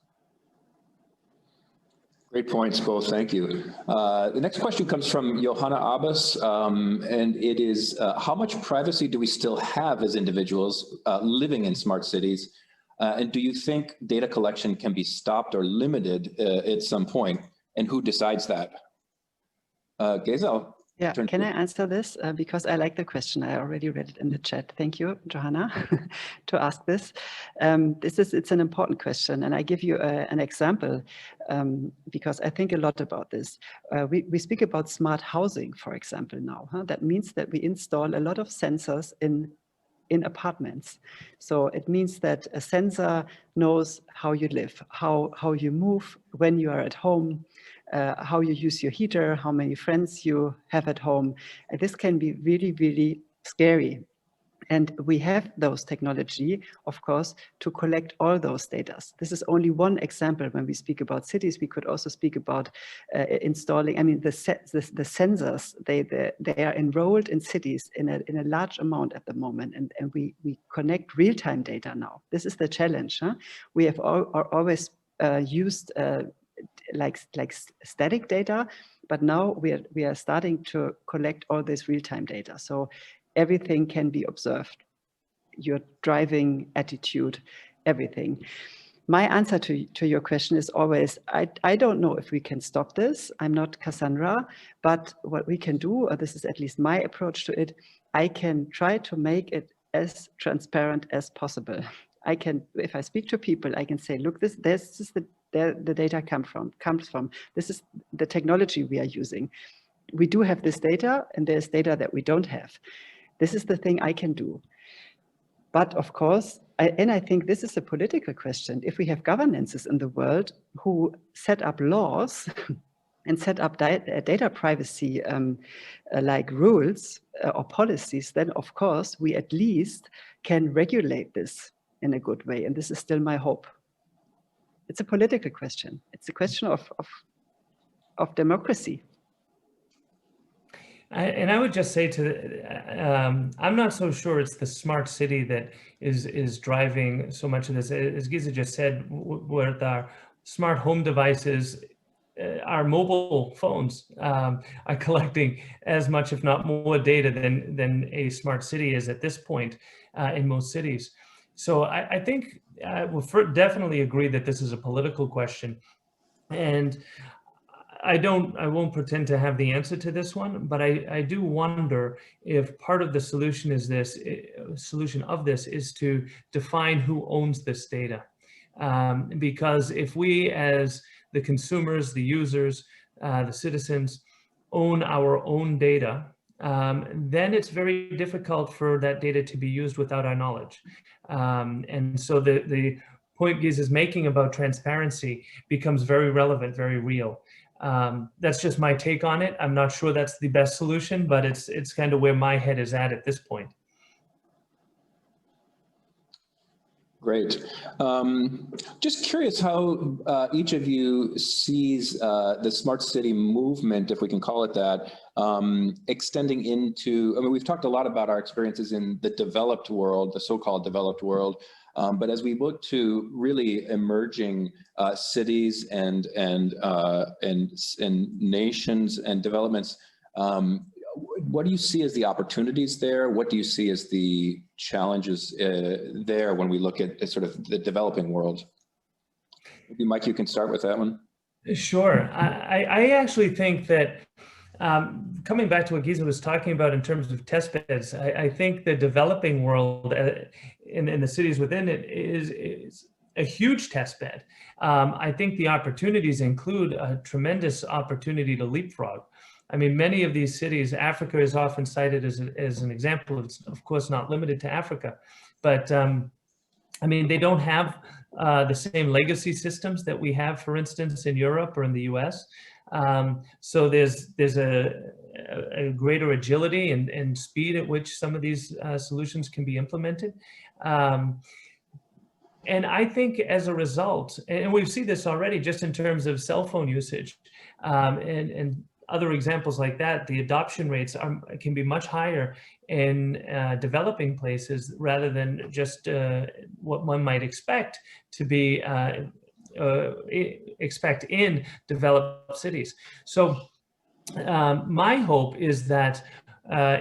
Great points, both. Thank you. The next question comes from Johanna Abbas, and it is, how much privacy do we still have as individuals living in smart cities? And do you think data collection can be stopped or limited at some point? And who decides that? Geza, yeah, can I answer this? Because I like the question. I already read it in the chat. Thank you, Johanna, to ask this. It's an important question, and I give you an example because I think a lot about this. We speak about smart housing, for example, now. That means that we install a lot of sensors in apartments. So it means that a sensor knows how you live, how you move when you are at home, how you use your heater, how many friends you have at home. And this can be really, really scary. And we have those technology, of course, to collect all those data. This is only one example. When we speak about cities, we could also speak about installing, I mean, the sensors, they are enrolled in cities in a large amount at the moment. And we connect real-time data now. This is the challenge. Huh? We have always used like static data, but now we are starting to collect all this real-time data. So everything can be observed, your driving attitude, everything. My answer to your question is always, I don't know if we can stop this. I'm not Cassandra, but what we can do, or this is at least my approach to it, I can try to make it as transparent as possible. I can, if I speak to people, I can say, look, this is the data comes from. This is the technology we are using. We do have this data, and there's data that we don't have. This is the thing I can do. But of course, I think this is a political question. If we have governances in the world who set up laws and set up data privacy like rules or policies, then of course we at least can regulate this in a good way. And this is still my hope. It's a political question. It's a question of democracy. And I would just say I'm not so sure it's the smart city that is driving so much of this. As Geza just said, with our smart home devices, our mobile phones are collecting as much, if not more, data than a smart city is at this point in most cities. So I think I will definitely agree that this is a political question, and I won't pretend to have the answer to this one, but I do wonder if part of the solution is to define who owns this data. Because if we, as the consumers, the users, the citizens, own our own data, then it's very difficult for that data to be used without our knowledge. And so the point Gies is making about transparency becomes very relevant, very real. That's just my take on it. I'm not sure that's the best solution, but it's kind of where my head is at this point. Great. Just curious how each of you sees the smart city movement, if we can call it that, extending into, I mean, we've talked a lot about our experiences in the developed world, the so-called developed world, but as we look to really emerging cities and nations and developments, what do you see as the opportunities there? What do you see as the challenges there when we look at sort of the developing world? Maybe Mike, you can start with that one. Sure. I actually think that coming back to what Gies was talking about in terms of test beds, I think the developing world in the cities within it is a huge test bed. I think the opportunities include a tremendous opportunity to leapfrog. I mean, many of these cities, Africa is often cited as an example. It's of course not limited to Africa, but I mean, they don't have the same legacy systems that we have, for instance, in Europe or in the US. So there's a greater agility and speed at which some of these solutions can be implemented. And I think as a result, and we've seen this already just in terms of cell phone usage and other examples like that, the adoption rates can be much higher in developing places rather than just what one might expect to be expect in developed cities. So my hope is that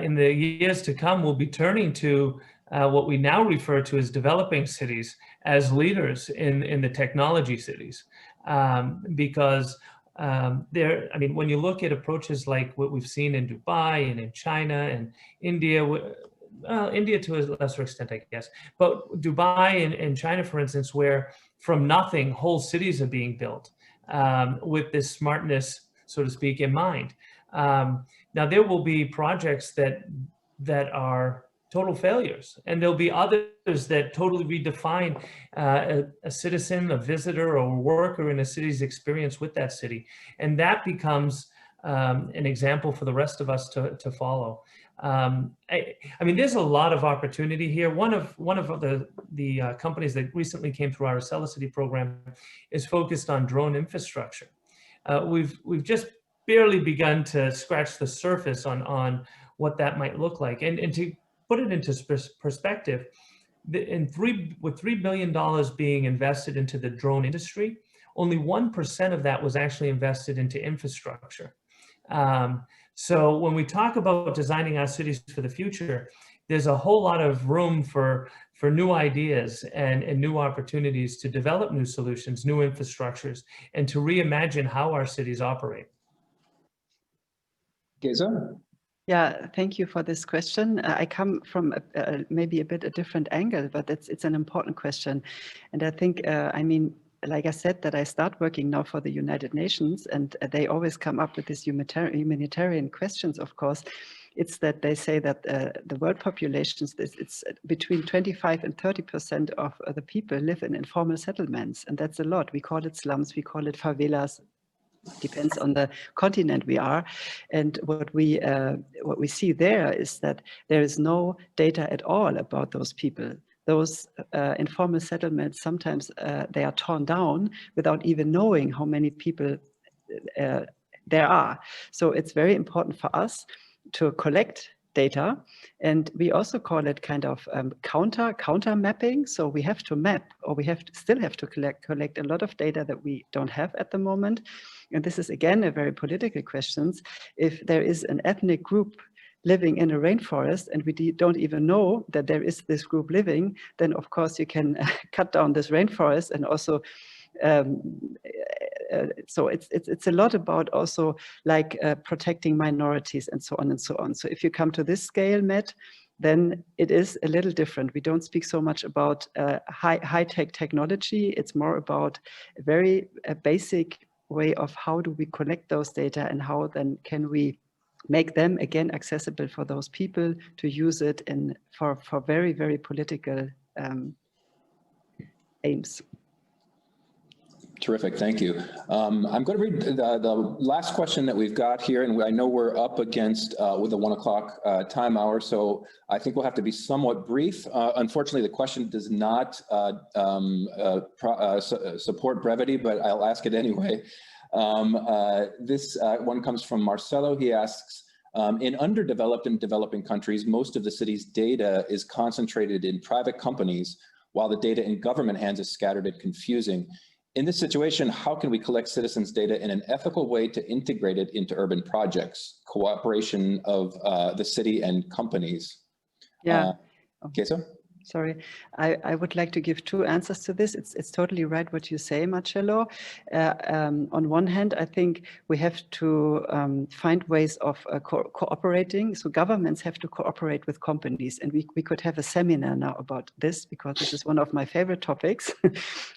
in the years to come, we'll be turning to what we now refer to as developing cities as leaders in the technology cities, because I mean, when you look at approaches like what we've seen in Dubai and in China and India, India to a lesser extent, I guess, but Dubai and China, for instance, where from nothing, whole cities are being built with this smartness, so to speak, in mind. Now, there will be projects that are total failures, and there'll be others that totally redefine a citizen, a visitor, or a worker in a city's experience with that city, and that becomes an example for the rest of us to follow. I mean, there's a lot of opportunity here. One of the companies that recently came through our Accelerator program is focused on drone infrastructure. We've just barely begun to scratch the surface on what that might look like, and to put it into perspective, with $3 billion being invested into the drone industry, only 1% of that was actually invested into infrastructure. So when we talk about designing our cities for the future, there's a whole lot of room for new ideas and new opportunities to develop new solutions, new infrastructures, and to reimagine how our cities operate. Geza? Yeah, thank you for this question. I come from maybe a bit a different angle, but it's an important question. And I think, I mean, like I said, that I start working now for the United Nations, and they always come up with these humanitarian questions, of course. It's that they say that the world populations, it's between 25 and 30% of the people live in informal settlements, and that's a lot. We call it slums, we call it favelas. Depends on the continent we are, and what we see there is that there is no data at all about those people. Those informal settlements, sometimes they are torn down without even knowing how many people there are. So it's very important for us to collect data, and we also call it kind of counter mapping. So we have to map, or we still have to collect a lot of data that we don't have at the moment. And this is again a very political question. If there is an ethnic group living in a rainforest and we don't even know that there is this group living, then of course you can cut down this rainforest. And also so it's a lot about also like protecting minorities and so on and so on. So if you come to this scale, Matt, then it is a little different. We don't speak so much about high-tech technology. It's more about a very basic way of how do we collect those data, and how then can we make them again accessible for those people to use it for very, very political aims. Terrific, thank you. I'm going to read the last question that we've got here, and I know we're up against with the 1 o'clock time hour, so I think we'll have to be somewhat brief. Unfortunately, the question does not support brevity, but I'll ask it anyway. This one comes from Marcelo. He asks, in underdeveloped and developing countries, most of the city's data is concentrated in private companies, while the data in government hands is scattered and confusing. In this situation, how can we collect citizens' data in an ethical way to integrate it into urban projects, cooperation of the city and companies? Yeah. Okay, so. Sorry, I would like to give two answers to this. It's totally right what you say, Marcello. On one hand, I think we have to find ways of cooperating. So governments have to cooperate with companies, and we could have a seminar now about this, because this is one of my favorite topics.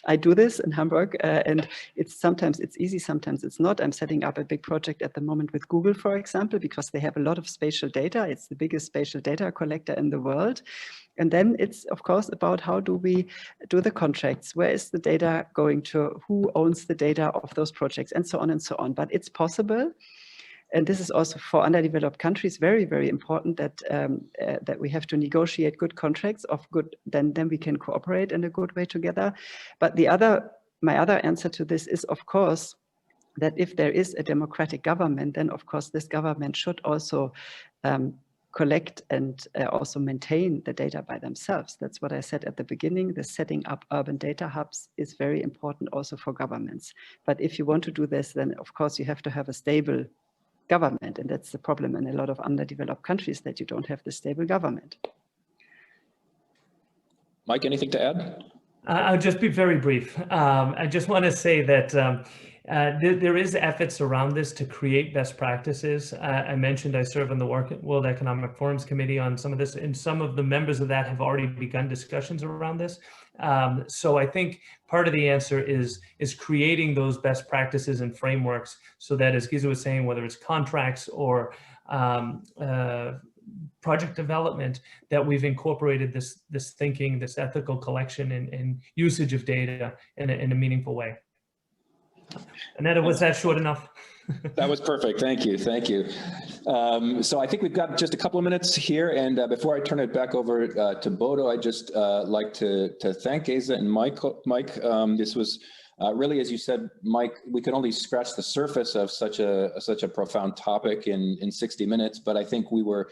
I do this in Hamburg, and sometimes it's easy, sometimes it's not. I'm setting up a big project at the moment with Google, for example, because they have a lot of spatial data. It's the biggest spatial data collector in the world. And then it's, of course, about how do we do the contracts? Where is the data going to? Who owns the data of those projects? And so on and so on. But it's possible. And this is also for underdeveloped countries very, very important that that we have to negotiate good contracts of good, then we can cooperate in a good way together. But my other answer to this is, of course, that if there is a democratic government, then of course this government should also collect and also maintain the data by themselves. That's what I said at the beginning. The setting up urban data hubs is very important also for governments. But if you want to do this, then of course you have to have a stable government. And that's the problem in a lot of underdeveloped countries, that you don't have the stable government. Mike, anything to add? I'll just be very brief. I just want to say that there is efforts around this to create best practices. I mentioned I serve on the World Economic Forum's committee on some of this, and some of the members of that have already begun discussions around this. So I think part of the answer is creating those best practices and frameworks, so that, as Giza was saying, whether it's contracts or project development, that we've incorporated this thinking, this ethical collection and usage of data in a meaningful way. Annette, was that short enough? That was perfect. Thank you. Thank you. So I think we've got just a couple of minutes here. And before I turn it back over to Bodo, I'd just like to thank Giza and Mike. This was really, as you said, Mike, we could only scratch the surface of such a profound topic in 60 minutes, but I think we were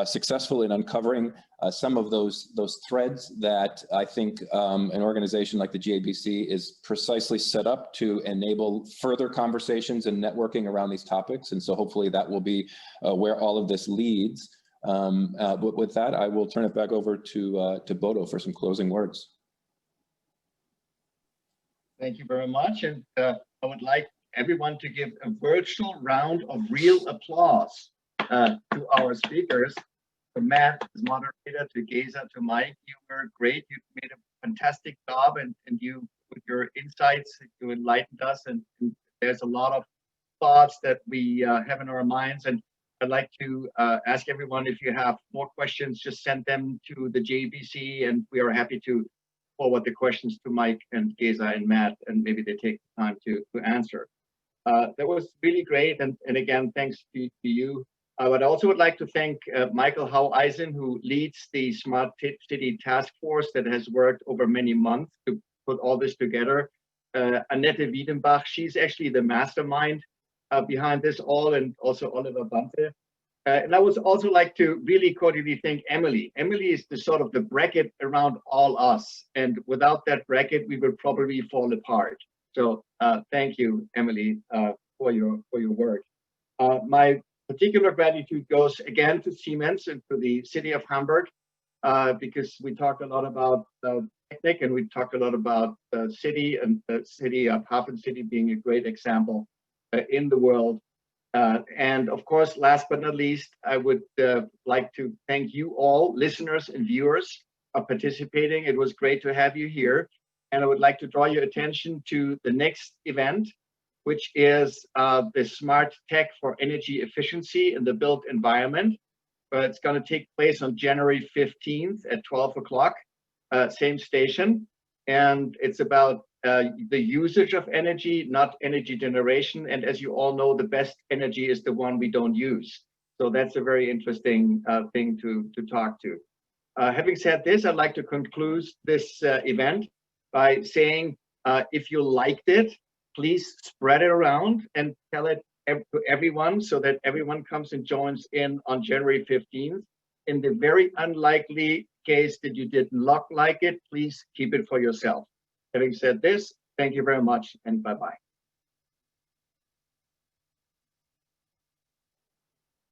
successful in uncovering some of those threads that I think an organization like the GABC is precisely set up to enable further conversations and networking around these topics. And so hopefully that will be where all of this leads. But with that, I will turn it back over to Bodo for some closing words. Thank you very much. And I would like everyone to give a virtual round of real applause to our speakers, to Matt as moderator, to Giza, to Mike. You were great. You made a fantastic job, and you, with your insights, you enlightened us. And there's a lot of thoughts that we have in our minds. And I'd like to ask everyone, if you have more questions, just send them to the JBC, and we are happy to forward the questions to Mike and Giza and Matt, and maybe they take time to answer. That was really great. And again, thanks to you. I also would like to thank Michael Haueisen, who leads the Smart City Task Force that has worked over many months to put all this together. Annette Wiedenbach, she's actually the mastermind behind this all, and also Oliver Bante. And I would also like to really cordially thank Emily. Emily is the sort of the bracket around all us. And without that bracket, we would probably fall apart. So thank you, Emily, for your work. My particular gratitude goes again to Siemens and to the city of Hamburg, because we talked a lot about technique, and we talked a lot about the city, and the city of HafenCity being a great example in the world. And of course, last but not least, I would like to thank you all, listeners and viewers, for participating. It was great to have you here. And I would like to draw your attention to the next event, which is the smart tech for energy efficiency in the built environment. It's going to take place on January 15th at 12 o'clock, same station. And it's about the usage of energy, not energy generation. And as you all know, the best energy is the one we don't use. So that's a very interesting thing to talk to. Having said this, I'd like to conclude this event by saying, if you liked it, please spread it around and tell it to everyone so that everyone comes and joins in on January 15th. In the very unlikely case that you did not like it, please keep it for yourself. Having said this, thank you very much and bye-bye.